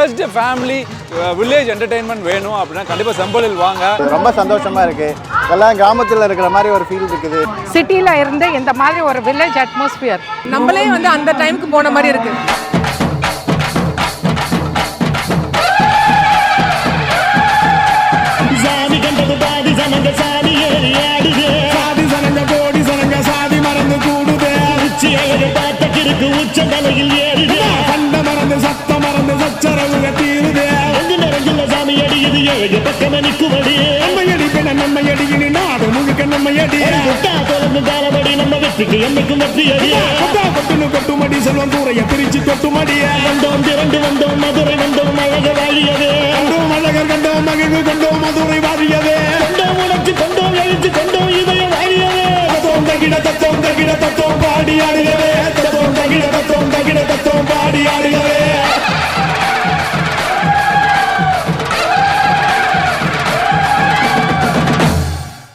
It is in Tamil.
பட்ஜெட் ஃபேமிலி வில்லேஜ் என்டர்டெயின்மெண்ட் வேணும் அப்படின்னா கண்டிப்பாக செம்பலில் வாங்க. ரொம்ப சந்தோஷமா இருக்கு. எல்லாம் கிராமத்தில் இருக்கிற மாதிரி ஒரு ஃபீல் இருக்குது. சிட்டியில் இருந்து இந்த மாதிரி ஒரு வில்லேஜ் அட்மாஸ்பியர் நம்மளே வந்து அந்த டைமுக்கு போன மாதிரி இருக்கு. சாமி கண்டது பாதி சனங்க சாதி ஏறி ஆடுது, சாதி சனங்க கோடி சனங்க சாதி மறந்து கூடுது, உச்சி அழகு பார்த்த கிறுக்கு உச்ச தலையில் ஏறுது, கண்ட மறந்து சத்த மறந்து சச்சரவுக தீருது, அங்கு நிறைஞ்சுள்ள சாமி அடியுது ஏழு பக்கம நிக்குமடி, நம்ம அடிப்பென நம்ம அடியினி நாடு முழுக்க நம்ம அடி, கொட்டா தொடர்ந்து காலமடி நம்ம வெற்றிக்கு என்னைக்கும் வெற்றி அடி, கொட்டா கொட்டுன்னு கொட்டுமடி செல்வம் தூரைய பிரிச்சு கொட்டுமடிய, வந்தோம் திரண்டு வந்தோம் மதுரை வந்தோம் அழக வாழியது, கண்டோம் அழகர் கண்டோம் மகிழ்வு கொண்டோம் மதுரை வாழியது, கொண்டோம் உணர்ச்சி கொண்டோம் எழுச்சி கொண்டோம் இதய வாழியது, தத்தோம் தகிட தத்தோம் பாடி ஆடுகிறே, தத்தோம் தகிட தத்தோம் பாடி ஆடுகிறே.